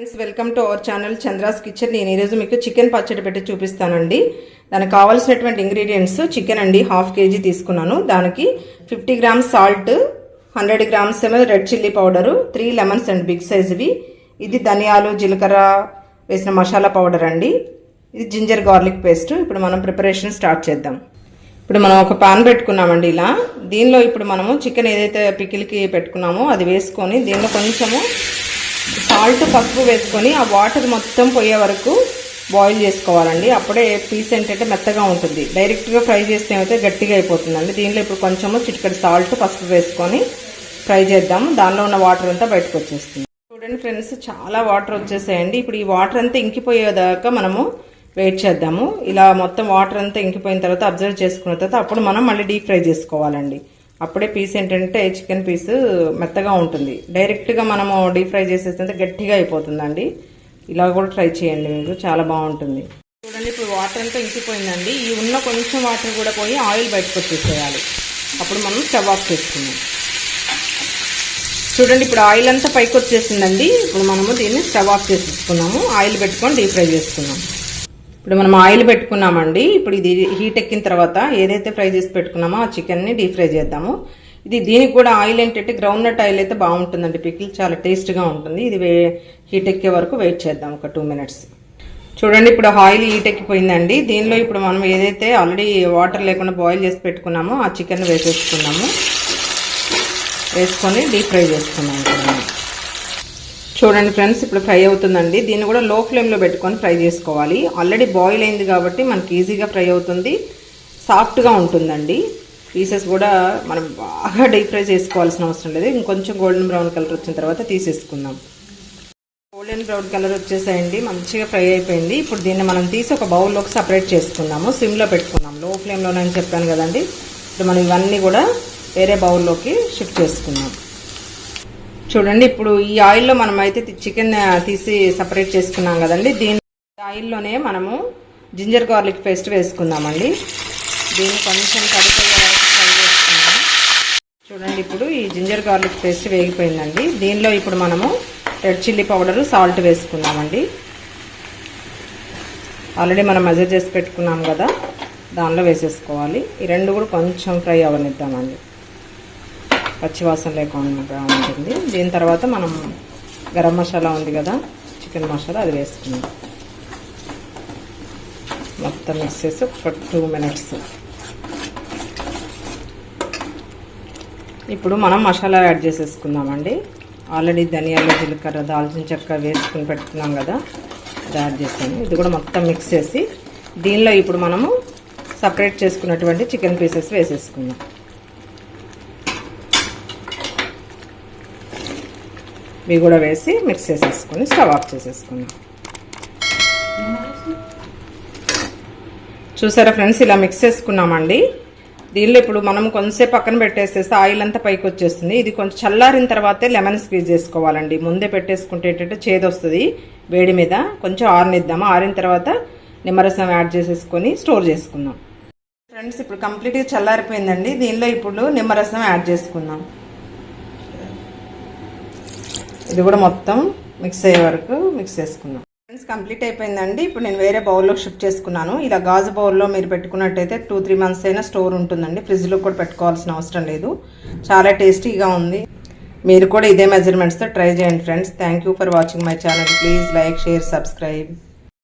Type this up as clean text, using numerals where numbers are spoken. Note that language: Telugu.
Friends, welcome to our channel Chandra's kitchen. నేను ఈరోజు మీకు చికెన్ పచ్చడి పెట్టి చూపిస్తానండి. దానికి కావాల్సినటువంటి ఇంగ్రీడియంట్స్ చికెన్ అండి, 1/2 kg తీసుకున్నాను. దానికి 50 grams salt, 100 grams red chilli powder, 3 lemons and big సైజ్వి. ఇది ధనియాలు జీలకర్ర వేసిన మసాలా పౌడర్ అండి. ఇది జింజర్ గార్లిక్ పేస్ట్. ఇప్పుడు మనం ప్రిపరేషన్ స్టార్ట్ చేద్దాం. ఇప్పుడు మనం ఒక పాన్ పెట్టుకున్నామండి ఇలా. దీనిలో ఇప్పుడు మనము చికెన్ ఏదైతే పికిల్కి పెట్టుకున్నామో అది వేసుకొని దీనిలో కొంచెము సాల్ట్ పసుపు వేసుకొని ఆ వాటర్ మొత్తం పోయే వరకు బాయిల్ చేసుకోవాలండి. అప్పుడే పీస్ ఏంటంటే మెత్తగా ఉంటుంది. డైరెక్ట్గా ఫ్రై చేస్తే అయితే గట్టిగా అయిపోతుందండి. దీనిలో ఇప్పుడు కొంచెము చిటికెడు సాల్ట్ పసుపు వేసుకొని ఫ్రై చేద్దాము. దానిలో ఉన్న వాటర్ అంతా బయటకు వచ్చేస్తుంది. చూడండి ఫ్రెండ్స్, చాలా వాటర్ వచ్చేసాయండి. ఇప్పుడు ఈ వాటర్ అంతా ఇంకిపోయేదాకా మనము వెయిట్ చేద్దాము. ఇలా మొత్తం వాటర్ అంతా ఇంకిపోయిన తర్వాత అబ్జర్వ్ చేసుకున్న తర్వాత అప్పుడు మనం మళ్ళీ డీప్ ఫ్రై చేసుకోవాలండి. అప్పుడే పీస్ ఏంటంటే చికెన్ పీస్ మెత్తగా ఉంటుంది. డైరెక్ట్గా మనము డీప్ ఫ్రై చేసేస్తే గట్టిగా అయిపోతుందండి. ఇలా కూడా ట్రై చేయండి, మీరు చాలా బాగుంటుంది. చూడండి, ఇప్పుడు వాటర్ అంతా ఇంకిపోయిందండి. ఈ ఉన్న కొంచెం వాటర్ కూడా పోయి ఆయిల్ బయటకు వచ్చేసేయాలి. అప్పుడు మనం స్టవ్ ఆఫ్ చేసుకున్నాం. చూడండి, ఇప్పుడు ఆయిల్ అంతా పైకి వచ్చేసిందండి. ఇప్పుడు మనము దీన్ని స్టవ్ ఆఫ్ చేసేసుకున్నాము. ఆయిల్ పెట్టుకొని డీప్ ఫ్రై చేసుకున్నాం. ఇప్పుడు మనం ఆయిల్ పెట్టుకున్నామండి. ఇప్పుడు ఇది హీట్ ఎక్కిన తర్వాత ఏదైతే ఫ్రై చేసి పెట్టుకున్నామో ఆ చికెన్ని డీప్ ఫ్రై చేద్దాము. దీనికి కూడా ఆయిల్ ఏంటంటే గ్రౌండ్ నట్ ఆయిల్ అయితే బాగుంటుందండి. పికిల్ చాలా టేస్ట్గా ఉంటుంది. ఇది హీట్ ఎక్కే వరకు వెయిట్ చేద్దాం ఒక 2 minutes. చూడండి, ఇప్పుడు ఆయిల్ హీట్ ఎక్కిపోయిందండి. దీనిలో ఇప్పుడు మనం ఏదైతే ఆల్రెడీ వాటర్ లేకుండా బాయిల్ చేసి పెట్టుకున్నామో ఆ చికెన్ వేసేసుకున్నాము. వేసుకొని డీప్ ఫ్రై చేసుకున్నాము. చూడండి ఫ్రెండ్స్, ఇప్పుడు ఫ్రై అవుతుందండి. దీన్ని కూడా లో ఫ్లేమ్లో పెట్టుకొని ఫ్రై చేసుకోవాలి. ఆల్రెడీ బాయిల్ అయింది కాబట్టి మనకి ఈజీగా ఫ్రై అవుతుంది. సాఫ్ట్గా ఉంటుందండి. పీసెస్ కూడా మనం బాగా డీప్ ఫ్రై చేసుకోవాల్సిన అవసరం లేదు. ఇంకొంచెం గోల్డెన్ బ్రౌన్ కలర్ వచ్చిన తర్వాత తీసేసుకుందాం. గోల్డెన్ బ్రౌన్ కలర్ వచ్చేసాయండి, మంచిగా ఫ్రై అయిపోయింది. ఇప్పుడు దీన్ని మనం తీసి ఒక బౌల్లోకి సపరేట్ చేసుకున్నాము. సిమ్లో పెట్టుకున్నాం, లో ఫ్లేమ్లోనే అని చెప్పాను కదండి. ఇప్పుడు మనం ఇవన్నీ కూడా వేరే బౌల్లోకి షిఫ్ట్ చేసుకున్నాం. చూడండి, ఇప్పుడు ఈ ఆయిల్లో మనం అయితే చికెన్ తీసి సపరేట్ చేసుకున్నాం కదండి. దీని ఆయిల్లోనే మనము జింజర్ గార్లిక్ పేస్ట్ వేసుకుందామండి. దీన్ని కొంచెం తడిపోయే వరకు ఫ్రై చేసుకున్నాము. చూడండి, ఇప్పుడు ఈ జింజర్ గార్లిక్ పేస్ట్ వేగిపోయిందండి. దీనిలో ఇప్పుడు మనము రెడ్ చిల్లీ పౌడరు, సాల్ట్ వేసుకున్నామండి. ఆల్రెడీ మనం మెజర్ చేసి పెట్టుకున్నాం కదా, దానిలో వేసేసుకోవాలి. ఈ రెండు కూడా కొంచెం ఫ్రై అవనిద్దామండి, పచ్చివాసన లేకుండా ఉంటుంది. దీని తర్వాత మనం గరం మసాలా ఉంది కదా, చికెన్ మసాలా, అది వేసుకుందాం. మొత్తం మిక్స్ చేసి ఒక 2 minutes. ఇప్పుడు మనం మసాలా యాడ్ చేసేసుకుందామండి. ఆల్రెడీ ధనియాలు జీలకర్ర దాల్చిన చెక్క వేసుకుని పెట్టుకున్నాం కదా, అది యాడ్ చేస్తాము. ఇది కూడా మొత్తం మిక్స్ చేసి దీనిలో ఇప్పుడు మనము సపరేట్ చేసుకున్నటువంటి చికెన్ పీసెస్ వేసేసుకుందాం. ఇవి కూడా వేసి మిక్స్ చేసేసుకొని స్టవ్ ఆఫ్ చేసేసుకున్నాం. చూసారా ఫ్రెండ్స్, ఇలా మిక్స్ చేసుకున్నామండి. దీనిలో ఇప్పుడు మనం కొంచెంసేపు పక్కన పెట్టేసేస్తే ఆయిల్ అంతా పైకి వచ్చేస్తుంది. ఇది కొంచెం చల్లారిన తర్వాతే లెమన్ స్క్వీజ్ చేసుకోవాలండి. ముందే పెట్టేసుకుంటే ఏంటంటే చేదు వస్తుంది. వేడి మీద కొంచెం ఆరనిద్దాము. ఆరిన తర్వాత నిమ్మరసం యాడ్ చేసేసుకొని స్టోర్ చేసుకుందాం. ఫ్రెండ్స్, ఇప్పుడు కంప్లీట్గా చల్లారిపోయిందండి. దీనిలో ఇప్పుడు నిమ్మరసం యాడ్ చేసుకుందాం. ఇది కూడా మొత్తం మిక్స్ అయ్యే వరకు మిక్స్ చేసుకుందాం. ఫ్రెండ్స్, కంప్లీట్ అయిపోయిందండి. ఇప్పుడు నేను వేరే బౌల్లో షిఫ్ట్ చేసుకున్నాను. ఇలా గాజు బౌల్లో మీరు పెట్టుకున్నట్టయితే 2-3 months అయినా స్టోర్ ఉంటుందండి. ఫ్రిడ్జ్లో కూడా పెట్టుకోవాల్సిన అవసరం లేదు. చాలా టేస్టీగా ఉంది. మీరు కూడా ఇదే మెజర్మెంట్స్తో ట్రై చేయండి friends. Thank you for watching my channel. Please like, share, subscribe.